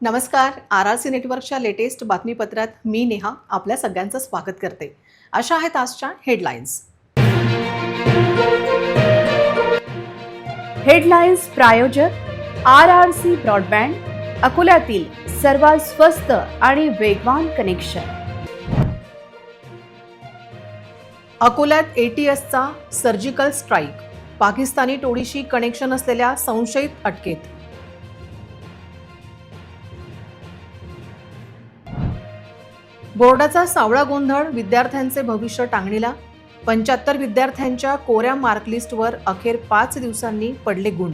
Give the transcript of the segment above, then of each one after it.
नमस्कार. RRC नेटवर्कच्या latest बातमीपत्रात मी नेहा आपल्या सगळ्यांचं स्वागत करते. अशा आहेत आजच्या हेडलाईन्स. हेडलाईन्स प्रायोजक RRC ब्रॉडबँड, अकोल्यातील सर्वात स्वस्त आणि वेगवान कनेक्शन. अकोल्यात ATSचा सर्जिकल स्ट्राईक, पाकिस्तानी टोळीशी कनेक्शन असलेल्या संशयित अटकेत. बोर्डाचा सावळा गोंधळ, विद्यार्थ्यांचे भविष्य टांगणीला. 75 विद्यार्थ्यांच्या कोऱ्या मार्कलिस्टवर अखेर 5 दिवसांनी पडले गुण.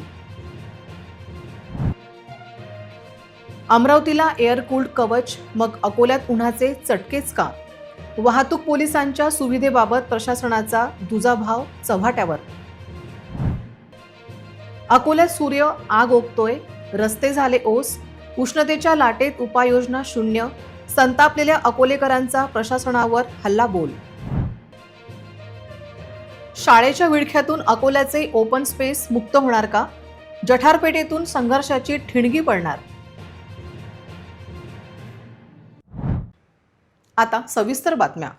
अमरावतीला एअर कूल्ड कवच, मग अकोल्यात उन्हाचे चटकेच का? वाहतूक पोलिसांच्या सुविधेबाबत प्रशासनाचा दुजाभाव चव्हाट्यावर. अकोल्यात सूर्य आग ओकतोय, रस्ते झाले ओस, उष्णतेच्या लाटेत उपाययोजना शून्य. संतापलेल्या अकोलेकरांचा प्रशासनावर हल्लाबोल. शाळेच्या विळख्यातून अकोल्याचे ओपन स्पेस मुक्त होणार का? जठारपेठेतून संघर्षाची ठिणगी पडणार. आता सविस्तर बातम्या.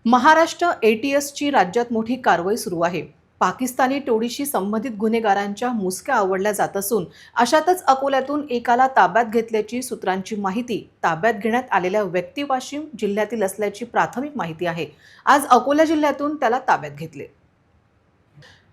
महाराष्ट्र ATSची राज्यात मोठी कारवाई सुरू आहे. पाकिस्तानी टोळीशी संबंधित गुन्हेगारांच्या मुसक्या आवळल्या जात असून अशातच अकोल्यातून एकाला ताब्यात घेतल्याची सूत्रांची माहिती. ताब्यात घेण्यात आलेल्या व्यक्ती वाशिम जिल्ह्यातील असल्याची प्राथमिक माहिती आहे. आज अकोला जिल्ह्यातून त्याला ताब्यात घेतले.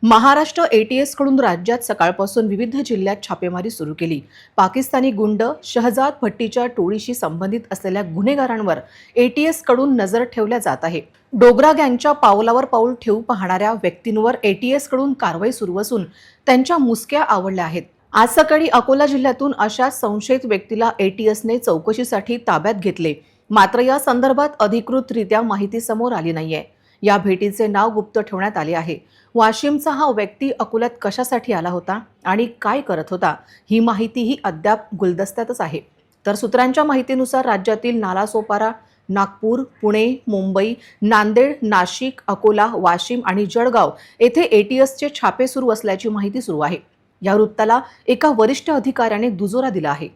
महाराष्ट्र ATS कडून राज्यात सकाळपासून विविध जिल्ह्यात छापेमारी सुरू केली. पाकिस्तानी गुंड शहजाद भट्टीच्या टोळीशी संबंधित असलेल्या गुन्हेगारांवर ATS कडून नजर ठेवल्या जात आहे. डोगरा गँगच्या पावलावर पाऊल ठेवू पाहणाऱ्या व्यक्तींवर ATS कडून कारवाई सुरू असून त्यांच्या मुसक्या आवळल्या आहेत. आज सकाळी अकोला जिल्ह्यातून अशा संशयित व्यक्तीला ATSने चौकशीसाठी ताब्यात घेतले. मात्र या संदर्भात अधिकृतरित्या माहिती समोर आली नाहीये. या भेटीचे नाव गुप्त ठेवण्यात आले आहे. वाशिमचा हा व्यक्ती अकोल्यात कशासाठी आला होता आणि काय करत होता, ही माहितीही अद्याप गुलदस्त्यातच आहे. तर सूत्रांच्या माहितीनुसार राज्यातील नालासोपारा, नागपूर, पुणे, मुंबई, नांदेड, नाशिक, अकोला, वाशिम आणि जळगाव येथे ATSचे छापे सुरू असल्याची माहिती सुरू आहे. या वृत्ताला एका वरिष्ठ अधिकाऱ्याने दुजोरा दिला आहे.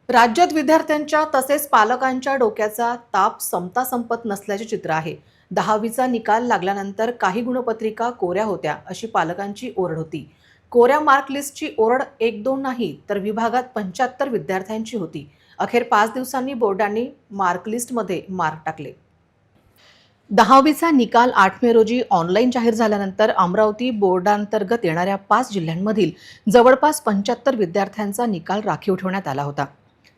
राज्यात विद्यार्थ्यांच्या तसेच पालकांच्या डोक्याचा ताप संपता संपत नसल्याचे चित्र आहे. 10वीचा निकाल लागल्यानंतर काही गुणपत्रिका कोऱ्या होत्या अशी पालकांची ओरड होती. कोऱ्या मार्कलिस्टची ओरड 1-2 नाही तर विभागात 75 विद्यार्थ्यांची होती. अखेर 5 दिवसांनी बोर्डाने मार्कलिस्टमध्ये मार्क टाकले. 10वीचा निकाल 8 मे रोजी ऑनलाईन जाहीर झाल्यानंतर अमरावती बोर्डांतर्गत येणाऱ्या 5 जिल्ह्यांमधील जवळपास 75 विद्यार्थ्यांचा निकाल राखीव ठेवण्यात आला होता.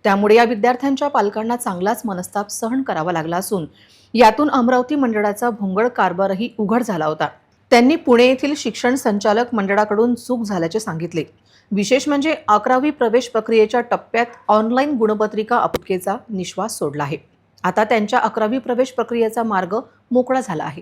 त्यामुळे या विद्यार्थ्यांच्या पालकांना चांगलाच मनस्ताप सहन करावा लागला असून यातून अमरावती मंडळाचा भोंगळ कारभारही उघड झाला होता. त्यांनी पुणे येथील शिक्षण संचालक मंडळाकडून चूक झाल्याचे सांगितले. विशेष म्हणजे 11वी प्रवेश प्रक्रियेच्या टप्प्यात ऑनलाईन गुणपत्रिका अपकेचा निश्वास सोडला आहे. आता त्यांच्या 11वी प्रवेश प्रक्रियेचा मार्ग मोकळा झाला आहे.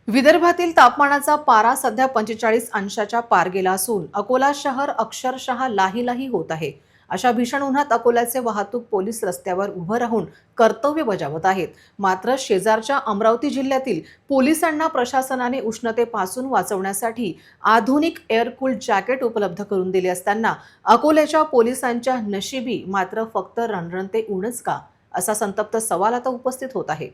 विदर्भातील तापमानाचा पारा सध्या 45 अंशाच्या पार गेला असून अकोला शहर अक्षरशः लाही होत आहे. अशा भीषण उन्हात अकोल्याचे वाहतूक पोलीस रस्त्यावर उभं राहून कर्तव्य बजावत आहेत. मात्र शेजारच्या अमरावती जिल्ह्यातील पोलिसांना प्रशासनाने उष्णतेपासून वाचवण्यासाठी आधुनिक एअर कूल्ड जॅकेट उपलब्ध करून दिले असताना अकोल्याच्या पोलिसांच्या नशिबी मात्र फक्त रणरणते ऊनच का, असा संतप्त सवाल आता उपस्थित होत आहे.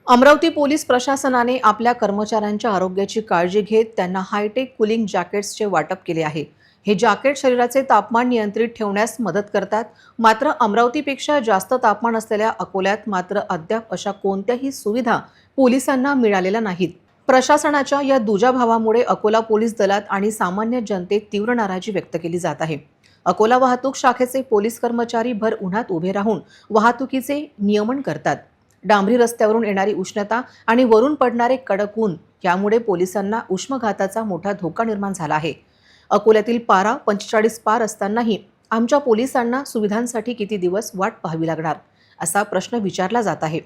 अमरावती पोलीस प्रशासनाने आपल्या कर्मचाऱ्यांच्या आरोग्याची काळजी घेत त्यांना हायटेक कूलिंग जॅकेट्सचे वाटप केले आहे. हे जॅकेट शरीराचे तापमान नियंत्रित ठेवण्यास मदत करतात. मात्र अमरावतीपेक्षा जास्त तापमान असलेल्या अकोल्यात मात्र अद्याप अशा कोणत्याही सुविधा पोलिसांना मिळालेल्या नाहीत. प्रशासनाच्या या दुजाभावामुळे अकोला पोलीस दलात आणि सामान्य जनतेत तीव्र नाराजी व्यक्त केली जात आहे. अकोला वाहतूक शाखेचे पोलीस कर्मचारी भर उन्हात उभे राहून वाहतुकीचे नियमन करतात. डांबरी रस्त्यावरून येणारी उष्णता आणि वरून पडणारे कडक ऊन यामुळे पोलिसांना उष्माघाताचा मोठा धोका निर्माण झाला आहे. अकोल्यातील पारा 45 पार असतानाही आमच्या पोलिसांना सुविधांसाठी किती दिवस वाट पाहावी लागणार, असा प्रश्न विचारला जात आहे.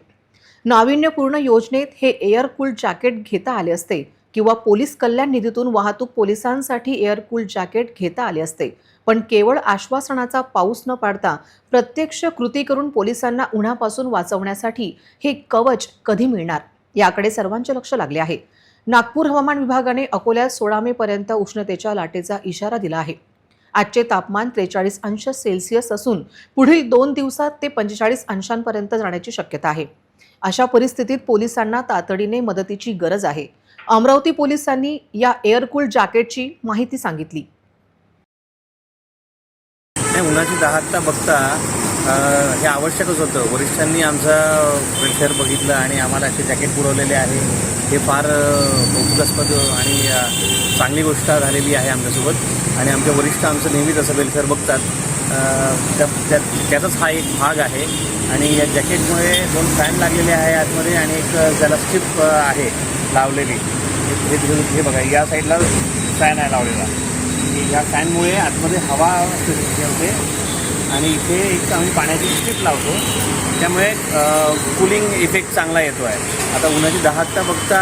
नाविन्यपूर्ण योजनेत हे एअर कूल्ड जॅकेट घेता आले असते किंवा पोलीस कल्याण निधीतून वाहतूक पोलिसांसाठी एअर कूल्ड जॅकेट घेता आले असते. पण केवळ आश्वासनाचा पाऊस न पाडता प्रत्यक्ष कृती करून पोलिसांना उन्हापासून वाचवण्यासाठी हे कवच कधी मिळणार, याकडे सर्वांचे लक्ष लागले आहे. नागपूर हवामान विभागाने अकोल्यात 16 मे पर्यंत उष्णतेच्या लाटेचा इशारा दिला आहे. आजचे तापमान 43 अंश सेल्सिअस असून पुढील 2 दिवसात ते 45 अंशांपर्यंत जाण्याची शक्यता आहे. अशा परिस्थितीत पोलिसांना तातडीने मदतीची गरज आहे. अमरावती पोलिसांनी या एअरकूल जॅकेटची माहिती सांगितली. उन्हाची दाहकता बघता हे आवश्यकच होतं. वरिष्ठांनी आमचा वेलफेअर बघितलं आणि आम्हाला असे जॅकेट पुरवलेले आहे. हे फार कौतुकास्पद आणि चांगली गोष्ट झालेली आहे आमच्यासोबत आणि आमचे वरिष्ठ आमचं नेहमीच असं वेलफेअर बघतात. त्याचाच हा एक भाग आहे. आणि या जॅकेटमुळे 2 फॅन लागलेले आहे आतमध्ये आणि एक त्याला स्ट्रिप आहे लावलेली. हे बघा, या साईडला फॅन आहे लावलेला. या फॅनमुळे आतमध्ये हवा होते आणि इथे एक आम्ही पाण्याची स्ट्रिप लावतो, त्यामुळे कूलिंग इफेक्ट चांगला येतो आहे. आता उन्हाची दाहकता बघता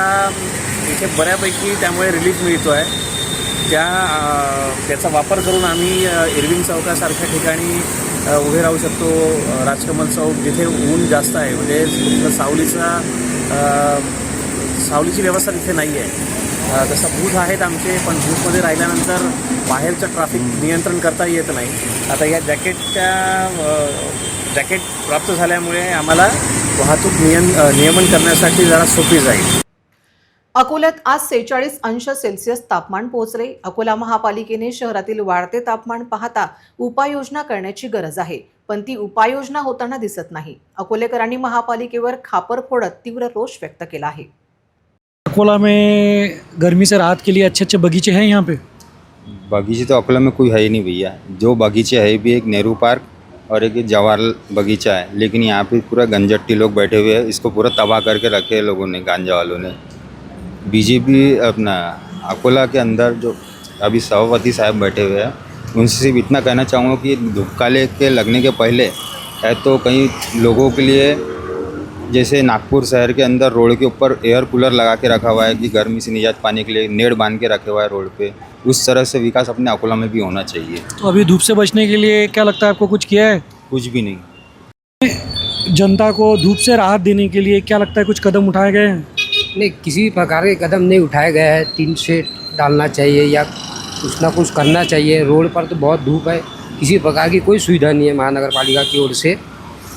इथे बऱ्यापैकी त्यामुळे रिलीफ मिळतो आहे. त्याचा वापर करून आम्ही इरविंग चौकासारख्या ठिकाणी उभे राहू शकतो. राजकमल चौक जिथे ऊन जास्त आहे, म्हणजे सावलीची व्यवस्था तिथे नाही आहे. तसं बूथ आहेत आमचे, पण बूथमध्ये राहिल्यानंतर बाहेरचं ट्रॅफिक नियंत्रण करता येत नाही. आता या जॅकेट प्राप्त झाल्यामुळे आम्हाला वाहतूक नियमन करण्यासाठी जरा सोपी जाईल. अकोल्यात आज 46 अंश सेल्सिअस तापमान पोहोचले. अकोला महापालिकेने शहरातील वाढते तापमान पाहता उपाययोजना करण्याची गरज आहे, पण ती उपाययोजना होताना दिसत नाही. अकोलेकरांनी महापालिकेवर खापर फोडत तीव्र रोष व्यक्त केला आहे. अकोला में गर्मी से राहत के लिए अच्छे अच्छे बगीचे हैं यहाँ पे? बगीचे तो अकोला में कोई है ही नहीं भैया. जो बगीचे है भी एक नेहरू पार्क और एक जवाहर बगीचा है, लेकिन यहाँ पे पूरा गंजट्टी लोग बैठे हुए हैं. इसको पूरा तबाह करके रखे हैं लोगों ने, गांजा वालों ने. बीजेपी अपना अकोला के अंदर जो अभी सभापति साहब बैठे हुए हैं, उनसे सिर्फ इतना कहना चाहूँगा कि धूपकाले के लगने के पहले है तो कई लोगों के लिए, जैसे नागपुर शहर के अंदर रोड के ऊपर एयर कूलर लगा के रखा हुआ है कि गर्मी से निजात पाने के लिए नेट बांध के रखे हुआ है रोड पे, उस तरह से विकास अपने अकोला में भी होना चाहिए. तो अभी धूप से बचने के लिए क्या लगता है आपको, कुछ किया है? कुछ भी नहीं. जनता को धूप से राहत देने के लिए क्या लगता है कुछ कदम उठाए गए हैं? नहीं, किसी प्रकार के कदम नहीं उठाए गए हैं. टीन शेड डालना चाहिए या कुछ ना कुछ करना चाहिए. रोड पर तो बहुत धूप है, किसी प्रकार की कोई सुविधा नहीं है. महानगर पालिका की ओर से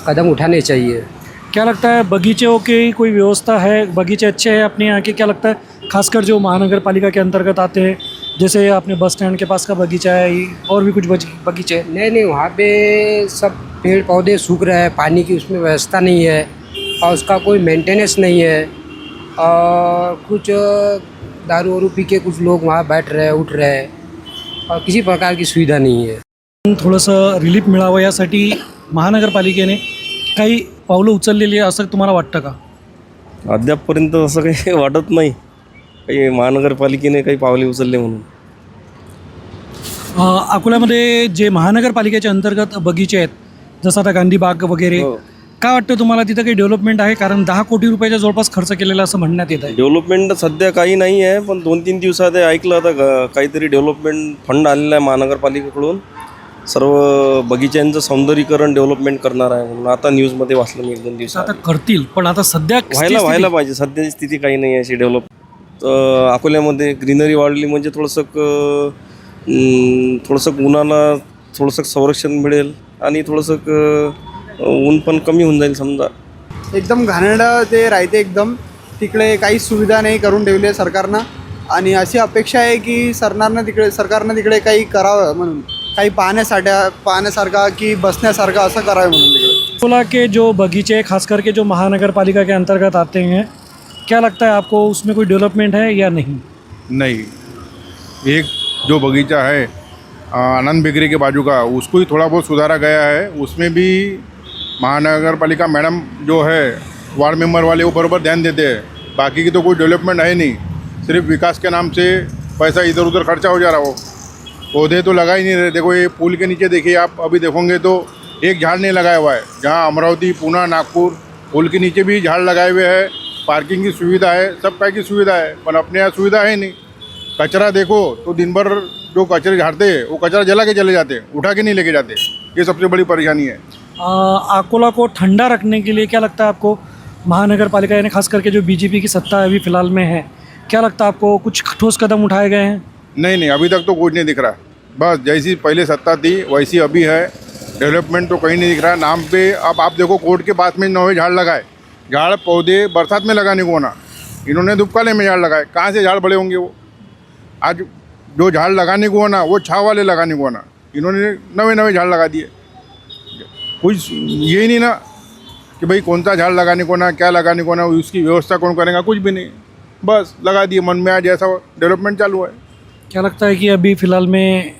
कदम उठाने चाहिए. क्या लगता है बगीचों की कोई व्यवस्था है? बगीचे अच्छे हैं अपने यहाँ के? क्या लगता है खासकर जो महानगर पालिका के अंतर्गत आते हैं, जैसे अपने बस स्टैंड के पास का बगीचा है और भी कुछ बगीचे हैं? नहीं, वहाँ पे सब पेड़ पौधे सूख रहे हैं, पानी की उसमें व्यवस्था नहीं है और उसका कोई मेंटेनेंस नहीं है. और कुछ दारू वारू पी के कुछ लोग वहाँ बैठ रहे हैं, उठ रहे हैं और किसी प्रकार की सुविधा नहीं है. थोडंसं रिलीफ मिळावं यासाठी महानगरपालिकेने काही पावलं उचललेली आहे असं तुम्हाला वाटतं का? अद्यापपर्यंत असं काही वाटत नाही काही महानगरपालिकेने काही पावले उचलले म्हणून. अकोल्यामध्ये जे महानगरपालिकेच्या अंतर्गत बगीचे आहेत, जसं आता गांधी बाग वगैरे, काय वाटतं तुम्हाला तिथं काही डेव्हलपमेंट आहे? कारण 10 कोटी रुपयाच्या जवळपास खर्च केलेला असं म्हणण्यात येत आहे. डेव्हलपमेंट सध्या काही नाही आहे, पण 2-3 दिवसात ऐकलं आता काहीतरी डेव्हलपमेंट फंड आलेला आहे महानगरपालिकेकडून. सर्व बगीच्यांचं सौंदर्यीकरण डेव्हलपमेंट करणार आहे म्हणून आता न्यूजमध्ये वाचलं मी 1-2 दिवसात. आता करतील, पण आता सध्या व्हायला पाहिजे. सध्याची स्थिती काही नाही आहे अशी डेव्हलप. अकोल्यामध्ये ग्रीनरी वाढली म्हणजे थोडंसं उन्हाला थोडंसं संरक्षण मिळेल आणि थोडंसं ऊन पण कमी होऊन जाईल. समजा एकदम घाणेरडं ते राहते एकदम. तिकडे काहीच सुविधा नाही करून ठेवली आहे सरकारनं आणि अशी अपेक्षा आहे की सरकारनं तिकडे काही करावं, म्हणून काही पाहण्यासारखा की बसण्यासारखा असं करावं म्हणून तिकडे. अकोला के जो बगीचे खास करके जो महानगर पालिका के अंतर्गत आते हैं, क्या लगता है आपको उसमें कोई डेवलपमेंट है या नहीं? नहीं, एक जो बगीचा है आनंद बेकरी के बाजू का, उसको ही थोड़ा बहुत सुधारा गया है. उसमें भी महानगर पालिका मैडम जो है वार्ड मेंबर वाले वो बराबर ध्यान देते हैं. बाकी की तो कोई डेवलपमेंट है नहीं, सिर्फ विकास के नाम से पैसा इधर उधर खर्चा हो जा रहा हो. पौधे तो लगा ही नहीं रहे. देखो ये पुल के नीचे देखिए आप, अभी देखोगे तो एक झाड़ नहीं लगाया हुआ है. जहाँ अमरावती, पूना, नागपुर पुल के नीचे भी झाड़ लगाए हुए हैं. पार्किंग की सुविधा है, सब काय की सुविधा है, पर अपने यहाँ सुविधा है नहीं. कचरा देखो तो दिन भर जो कचरे झाड़ते हैं वो कचरा जला के चले जाते हैं, उठा के नहीं लेके जाते. ये सबसे बड़ी परेशानी है. अकोला को ठंडा रखने के लिए क्या लगता है आपको, महानगर पालिका यानी खास करके जो बीजेपी की सत्ता अभी फिलहाल में है, क्या लगता है आपको कुछ ठोस कदम उठाए गए हैं? नहीं, अभी तक तो कुछ नहीं दिख रहा. बस जैसी पहले सत्ता थी वैसी अभी है। डेवलपमेंट तो कहीं नहीं दिख रहा। नाम पे अब आप देखो कोर्ट के पास में नए झाड़ लगाए, झाड़ पौधे बरसात में लगाने को ना, इन्होंने धूपकाले में झाड़ लगाए, कहाँ से झाड़ बड़े होंगे वो। आज जो झाड़ लगाने को ना वो छाव वाले लगाने को ना, इन्होंने नए नए झाड़ लगा दिए। कुछ ये नहीं ना कि भाई कौन सा झाड़ लगाने को ना, क्या लगाने को ना, उसकी व्यवस्था कौन करेगा, कुछ भी नहीं, बस लगा दिए मन में आज ऐसा डेवलपमेंट चालू है। क्या लगता है कि अभी फ़िलहाल में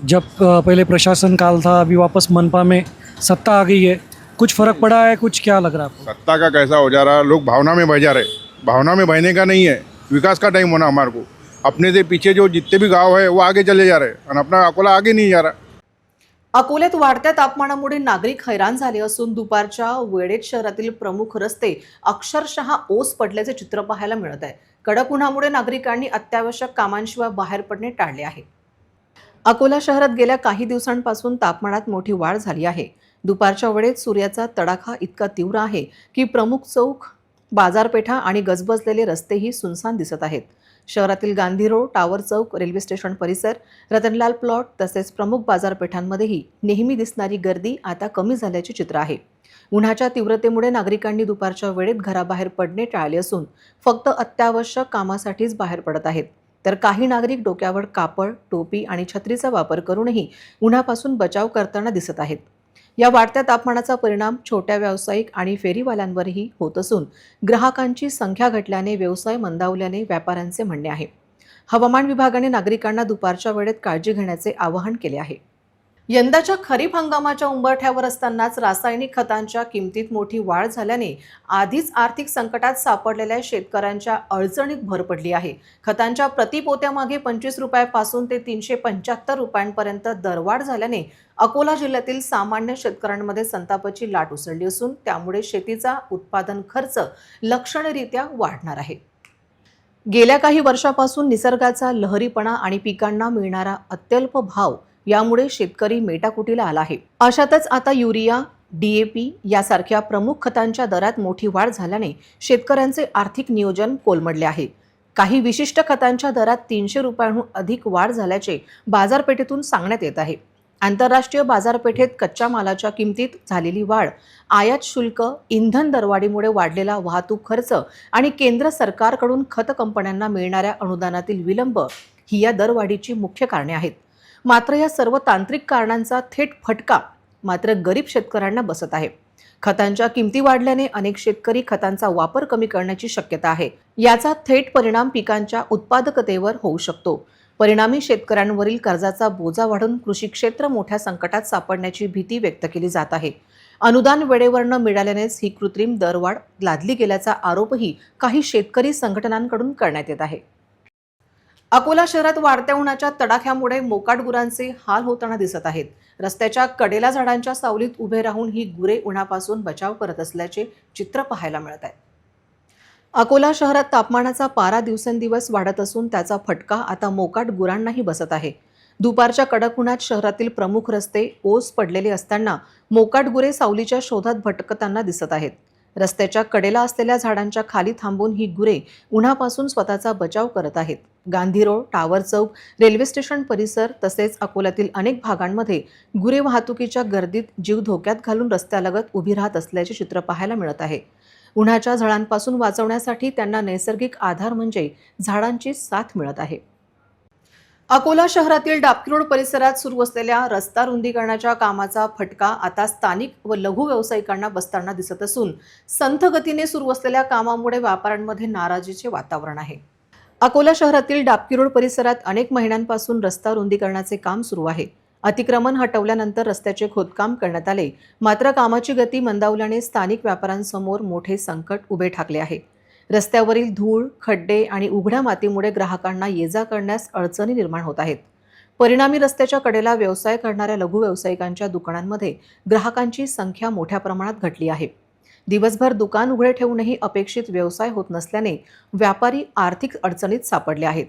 जब पहले प्रशासन काल था, अभी वापस मनपा में सत्ता आ गई है, कुछ फ़र्क पड़ा है, कुछ क्या लग रहा है आपको? सत्ता का कैसा हो जा रहा, लोग भावना में बह जा रहे। भावना में बहने का नहीं है, विकास का टाइम होना हमारे को। अपने से पीछे जो जितने भी गांव है वो आगे चले जा रहे और अपना अकोला आगे नहीं जा रहा। अकोल्यात वाढत्या तापमानामुळे नागरिक हैराण झाले असून दुपारच्या वेळेत शहरातील प्रमुख रस्ते अक्षरशः ओस पडल्याचे चित्र पाहायला मिळत आहे। कडक उन्हामुळे नागरिकांनी अत्यावश्यक कामांशिवाय बाहेर पडणे टाळले आहे। अकोला शहरात गेल्या काही दिवसांपासून तापमानात मोठी वाढ झाली आहे। दुपारच्या वेळेत सूर्याचा तडाखा इतका तीव्र आहे की प्रमुख चौक, बाजारपेठा आणि गजबजलेले रस्तेही सुनसान दिसत आहेत। शहरातील गांधी रोड, टावर चौक, रेल्वे स्टेशन परिसर, रतनलाल प्लॉट तसेच प्रमुख बाजारपेठांमध्येही नेहमी दिसणारी गर्दी आता कमी झाल्याचे चित्र आहे। उन्हाच्या तीव्रतेमुळे नागरिकांनी दुपारच्या वेळेत घराबाहेर पडणे टाळले असून फक्त अत्यावश्यक कामासाठीच बाहेर पडत आहेत। तर काही नागरिक डोक्यावर कापड, टोपी आणि छत्रीचा वापर करूनही उन्हापासून बचाव करताना दिसत आहेत। या वाढत्या तापमानाचा परिणाम छोट्या व्यावसायिक आणि फेरीवाल्यांवरही होत असून ग्राहकांची संख्या घटल्याने व्यवसाय मंदावल्याने व्यापाऱ्यांचे म्हणणे आहे। हवामान विभागाने नागरिकांना दुपारच्या वेळेत काळजी घेण्याचे आवाहन केले आहे। यंदाच्या खरीप हंगामाच्या उंबरठ्यावर असतानाच रासायनिक खतांच्या किमतीत मोठी वाढ झाल्याने आधीच आर्थिक संकटात सापडलेल्या शेतकऱ्यांच्या अडचणीत भर पडली आहे। खतांच्या प्रतिपोत्यामागे 25 रुपयापासून ते 375 रुपयांपर्यंत दरवाढ झाल्याने अकोला जिल्ह्यातील सामान्य शेतकऱ्यांमध्ये संतापाची लाट उसळली असून त्यामुळे शेतीचा उत्पादन खर्च लक्षणीयरीत्या वाढणार आहे। गेल्या काही वर्षापासून निसर्गाचा लहरीपणा आणि पिकांना मिळणारा अत्यल्प भाव यामुळे शेतकरी मेटाकुटीला आला आहे। अशातच आता युरिया, DAP यासारख्या प्रमुख खतांच्या दरात मोठी वाढ झाल्याने शेतकऱ्यांचे आर्थिक नियोजन कोलमडले आहे। काही विशिष्ट खतांच्या दरात 300 रुपयांहून अधिक वाढ झाल्याचे बाजारपेठेतून सांगण्यात येत आहे। आंतरराष्ट्रीय बाजारपेठेत कच्च्या मालाच्या किमतीत झालेली वाढ, आयात शुल्क, इंधन दरवाढीमुळे वाढलेला वाहतूक खर्च आणि केंद्र सरकारकडून खत कंपन्यांना मिळणाऱ्या अनुदानातील विलंब ही या दरवाढीची मुख्य कारणे आहेत। मात्र या सर्व तांत्रिक कारणांचा थेट फटका मात्र गरीब शेतकऱ्यांना बसत आहे। खतांच्या किमती वाढल्याने अनेक शेतकरी खतांचा वापर कमी करण्याची शक्यता आहे। याचा थेट परिणाम पिकांच्या उत्पादकतेवर होऊ शकतो। परिणामी शेतकऱ्यांवरील कर्जाचा बोजा वाढून कृषी क्षेत्र मोठ्या संकटात सापडण्याची भीती व्यक्त केली जात आहे। अनुदान वेळेवर न मिळाल्यानेच ही कृत्रिम दरवाढ लादली गेल्याचा आरोपही काही शेतकरी संघटनांकडून करण्यात येत आहे। अकोला शहरात वाढत्या उन्हाच्या तडाख्यामुळे मोकाट गुरांचे हाल होताना दिसत आहेत। रस्त्याच्या कडेला झाडांच्या सावलीत उभे राहून ही गुरे उन्हापासून बचाव करत असल्याचे चित्र पाहायला मिळत आहे। अकोला शहरात तापमानाचा पारा दिवसेंदिवस वाढत असून त्याचा फटका आता मोकाट गुरांनाही बसत आहे। दुपारच्या कडक उन्हात शहरातील प्रमुख रस्ते ओस पडलेले असताना मोकाट गुरे सावलीच्या शोधात भटकताना दिसत आहेत। रस्त्याच्या कडेला असलेल्या झाडांच्या खाली थांबून ही गुरे उन्हापासून स्वतःचा बचाव करत आहेत। गांधी रोड, टावर चौक, रेल्वे स्टेशन परिसर तसेच अकोल्यातील अनेक भागांमध्ये गुरे वाहतुकीच्या गर्दीत जीव धोक्यात घालून रस्त्यालगत उभी राहत असल्याचे चित्र पाहायला मिळत आहे। उन्हाच्या झळांपासून वाचवण्यासाठी त्यांना नैसर्गिक आधार म्हणजे झाडांची साथ मिळत आहे। अकोला शहरातील डाबकी रोड परिसरात सुरू असलेल्या रस्ता रुंदीकरणाच्या कामाचा फटका आता स्थानिक व लघु व्यावसायिकांना बसताना दिसत असून संथ गतीने सुरू असलेल्या कामामुळे व्यापाऱ्यांमध्ये नाराजीचे वातावरण आहे। अकोला शहरातील डाबकी रोड परिसरात अनेक महिन्यांपासून रस्ता रुंदीकरणाचे काम सुरू आहे। अतिक्रमण हटवल्यानंतर रस्त्याचे खोदकाम करण्यात आले, मात्र कामाची गती मंदावल्याने स्थानिक व्यापाऱ्यांसमोर मोठे संकट उभे ठाकले आहे। रस्त्यावरील धूळ, खड्डे आणि उघड्या मातीमुळे ग्राहकांना ये-जा करण्यास अडचणी निर्माण होत आहेत। परिणामी रस्त्याच्या कडेला व्यवसाय करणाऱ्या लघु व्यावसायिकांच्या दुकानांमध्ये ग्राहकांची संख्या मोठ्या प्रमाणात घटली आहे। दिवसभर दुकान उघडे ठेवूनही अपेक्षित व्यवसाय होत नसल्याने व्यापारी आर्थिक अडचणीत सापडले आहेत।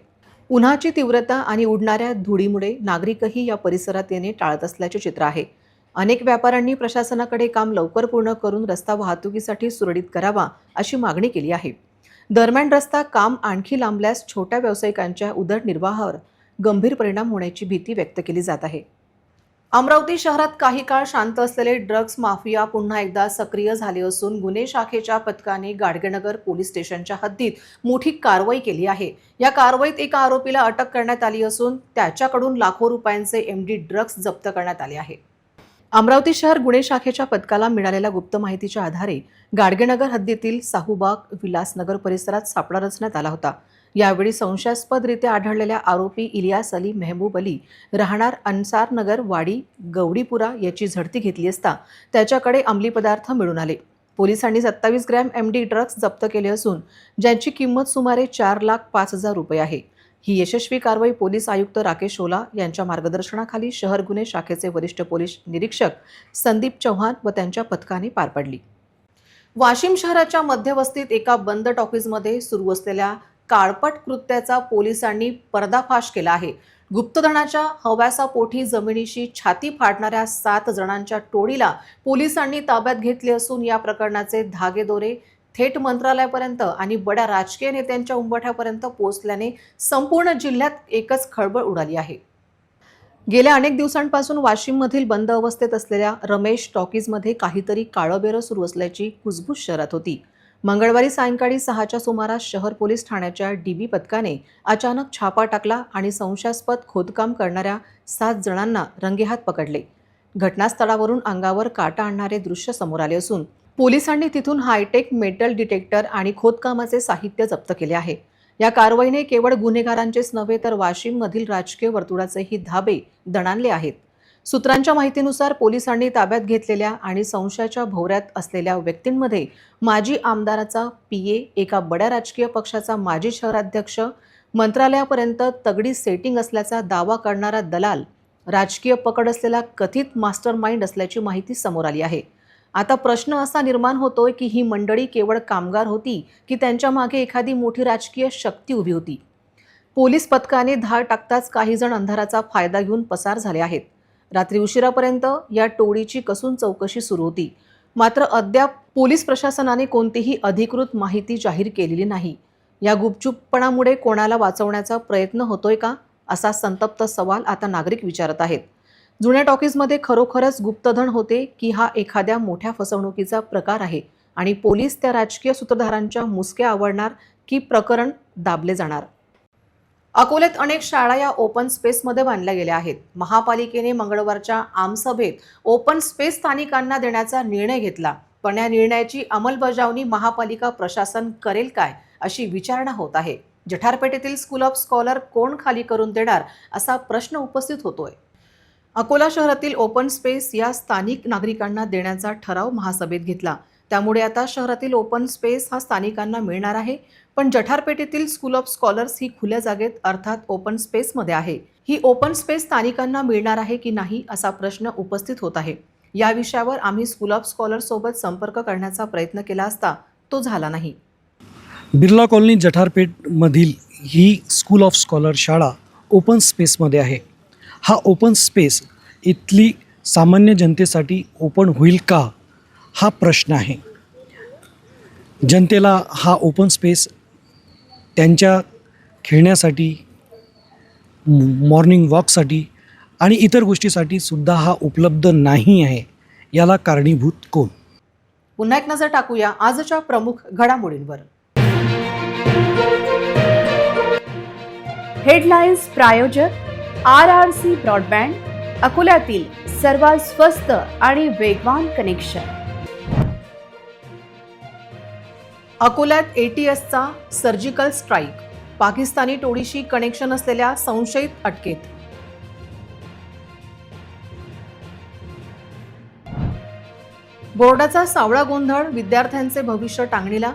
उन्हाची तीव्रता आणि उडणाऱ्या धुळीमुळे नागरिकही या परिसरात येणे टाळत असल्याचे चित्र आहे। अनेक व्यापाऱ्यांनी प्रशासनाकडे काम लवकर पूर्ण करून रस्ता वाहतुकीसाठी सुरळीत करावा अशी मागणी केली आहे। दरम्यान रस्ता काम आणखी लांबल्यास छोट्या व्यावसायिकांच्या उदरनिर्वाहावर गंभीर परिणाम होण्याची भीती व्यक्त केली जात आहे. अमरावती शहरात काही काळ शांत असलेले ड्रग्ज माफिया पुन्हा एकदा सक्रिय झाले असून गुन्हे शाखेच्या पथकाने गाडगेनगर पोलीस स्टेशनच्या हद्दीत मोठी कारवाई केली आहे. या कारवाईत एका आरोपीला अटक करण्यात आली असून त्याच्याकडून लाखो रुपयांचे MD ड्रग्ज जप्त करण्यात आले आहे. अमरावती शहर गुन्हे शाखेच्या पथकाला मिळालेल्या गुप्त माहितीच्या आधारे गाडगेनगर हद्दीतील साहूबाग विलासनगर परिसरात सापळा रचण्यात आला होता. यावेळी संशयास्पदरित्या आढळलेल्या आरोपी इलियास अली मेहबूब अली राहणार अन्सारनगर वाडी गवडीपुरा याची झडती घेतली असता त्याच्याकडे अंमली पदार्थ मिळून आले. पोलिसांनी 27 ग्रॅम MD ड्रग्ज जप्त केले असून ज्यांची किंमत सुमारे 4,05,000 रुपये आहे. ही यशस्वी कारवाई पोलीस आयुक्त राकेश ओला यांच्या मार्गदर्शनाखाली शहर गुन्हे शाखेचे वरिष्ठ पोलीस निरीक्षक संदीप चव्हाण व त्यांच्या पथकाने पार पडली. वाशिम शहराच्या मध्यवस्तीत एका बंद टॉकीजमध्ये सुरू असलेल्या काळपट कृत्याचा पोलिसांनी पर्दाफाश केला आहे. गुप्तधनाच्या हव्यासापोटी जमिनीशी छाती फाडणाऱ्या 7 जणांच्या टोळीला पोलिसांनी ताब्यात घेतले असून या प्रकरणाचे धागेदोरे थेट मंत्रालयापर्यंत आणि बड्या राजकीय नेत्यांच्या उंबरठ्यापर्यंत पोहोचल्याने संपूर्ण जिल्ह्यात एकच खळबळ उडाली आहे. गेल्या अनेक दिवसांपासून वाशिममधील बंद अवस्थेत असलेल्या रमेश टॉकीजमध्ये काहीतरी काळबेरं सुरू असल्याची कुजबूज शहरात होती. मंगळवारी सायंकाळी 6च्या सुमारास शहर पोलीस ठाण्याच्या DB पथकाने अचानक छापा टाकला आणि संशयास्पद खोदकाम करणाऱ्या 7 जणांना रंगेहात पकडले. घटनास्थळावरून अंगावर काटा आणणारे दृश्य समोर आले असून पोलिसांनी तिथून हायटेक मेटल डिटेक्टर आणि खोदकामाचे साहित्य जप्त केले आहे. या कारवाईने केवळ गुन्हेगारांचेच नव्हे तर वाशिममधील राजकीय वर्तुळाचेही धाबे दणाणले आहेत. सूत्रांच्या माहितीनुसार पोलिसांनी ताब्यात घेतलेल्या आणि संशयाच्या भोवऱ्यात असलेल्या व्यक्तींमध्ये माजी आमदाराचा PA, एका बड्या राजकीय पक्षाचा माजी शहराध्यक्ष, मंत्रालयापर्यंत तगडी सेटिंग असल्याचा दावा करणारा दलाल, राजकीय पकड असलेला कथित मास्टर माइंड असल्याची माहिती समोर आली आहे. आता प्रश्न असा निर्माण होतोय की ही मंडळी केवळ कामगार होती की त्यांच्या मागे एखादी मोठी राजकीय शक्ती उभी होती. पोलीस पथकाने धाड टाकताच काही जण अंधाराचा फायदा घेऊन पसार झाले आहेत. रात्री उशिरापर्यंत या टोळीची कसून चौकशी सुरू होती. मात्र अद्याप पोलीस प्रशासनाने कोणतीही अधिकृत माहिती जाहीर केलेली नाही. या गुपचूपपणामुळे कोणाला वाचवण्याचा प्रयत्न होतोय का, असा संतप्त सवाल आता नागरिक विचारत आहेत. जुन्या टॉकीजमध्ये खरोखरच गुप्तधन होते की हा एखाद्या मोठ्या फसवणुकीचा प्रकार आहे आणि पोलीस त्या राजकीय सूत्रधारांच्या मुसक्या आवडणार की प्रकरण दाबले जाणार. अकोल्यात अनेक शाळा या ओपन स्पेसमध्ये बांधल्या गेल्या आहेत. महापालिकेने मंगळवारच्या आमसभेत ओपन स्पेस स्थानिकांना देण्याचा निर्णय घेतला. पण या निर्णयाची अंमलबजावणी महापालिका प्रशासन करेल काय, अशी विचारणा होत आहे. जठारपेठेतील स्कूल ऑफ स्कॉलर कोण खाली करून देणार, असा प्रश्न उपस्थित होतोय. अकोला शहरातील ओपन स्पेस या स्थानिक नागरिकांना देण्याचा ठराव महासभेत घेतला. त्यामुळे आता शहरातील ओपन स्पेस हा स्थानिकांना मिळणार आहे. पण जठारपेठेतील स्कूल ऑफ स्कॉलर्स ही खुल्या जागेत अर्थात ओपन स्पेसमध्ये आहे. ही ओपन स्पेस स्थानिकांना मिळणार आहे की नाही, असा प्रश्न उपस्थित होत आहे. या विषयावर आम्ही स्कूल ऑफ स्कॉलर्स सोबत संपर्क करण्याचा प्रयत्न केला असता तो झाला नाही. बिर्ला कॉलनी जठारपेठमधील ही स्कूल ऑफ स्कॉलर शाळा ओपन स्पेसमध्ये आहे. हा ओपन स्पेस इथली सामान्य जनतेसाठी ओपन होईल का, हा प्रश्न आहे. जनतेला हा ओपन स्पेस त्यांच्या खेळण्यासाठी, मॉर्निंग वॉकसाठी आणि इतर गोष्टीसाठी सुद्धा हा उपलब्ध नाही आहे. याला कारणीभूत कोण? पुन्हा एक नजर टाकूया आजच्या प्रमुख घडामोडींवर. हेडलाईन्स प्रायोजक RRC ब्रॉडबँड, अकोल्यातील सर्वात स्वस्त आणि वेगवान कनेक्शन. अकोल्यात ATSचा सर्जिकल स्ट्राईक, पाकिस्तानी टोळीशी कनेक्शन असलेल्या संशयित अटकेत. बोर्डाचा सावळा गोंधळ, विद्यार्थ्यांचे भविष्य टांगणीला.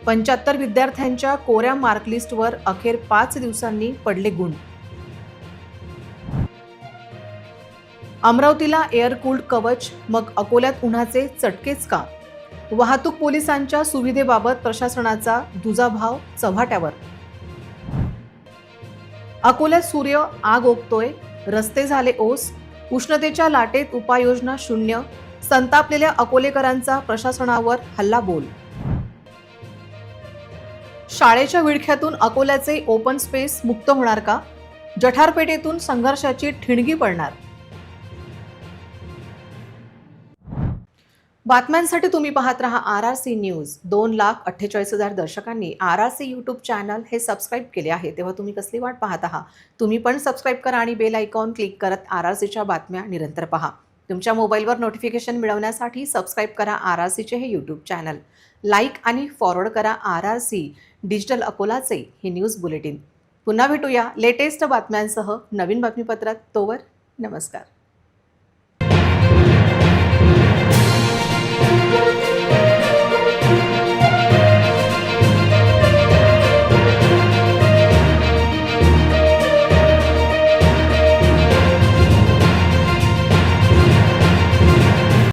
75 विद्यार्थ्यांच्या कोऱ्या मार्कलिस्टवर अखेर 5 दिवसांनी पडले गुण. अमरावतीला एअर कूल्ड कवच, मग अकोल्यात उन्हाचे चटकेच का? वाहतूक पोलिसांच्या सुविधेबाबत प्रशासनाचा दुजाभाव चव्हाट्यावर. अकोल्यात सूर्य आग ओकतोय, रस्ते झाले ओस, उष्णतेच्या लाटेत उपाययोजना शून्य. संतापलेल्या अकोलेकरांचा प्रशासनावर हल्लाबोल. शाळेच्या विळख्यातून अकोल्याचे ओपन स्पेस मुक्त होणार का? जठारपेठेतून संघर्षाची ठिणगी पडणार. बातम्यांसाठी तुम्ही पाहत रहा RRC news. 2,48,000 दर्शकांनी RRC YouTube channel हे सबस्क्राईब केले आहे, तेव्हा तुम्ही कसली वाट पाहत आहात? तुम्ही पण सबस्क्राईब करा आणि बेल आयकॉन क्लिक करत RRCच्या बातम्या निरंतर पहा. तुमच्या मोबाईलवर नोटिफिकेशन मिळवण्यासाठी सबस्क्राईब करा RRCचे हे यूट्यूब चॅनल. लाईक आणि फॉरवर्ड करा RRC डिजिटल अकोलाचे हे न्यूज बुलेटिन. पुन्हा भेटूया लेटेस्ट बातम्यांसह नवीन बातमीपत्रात. तोवर नमस्कार.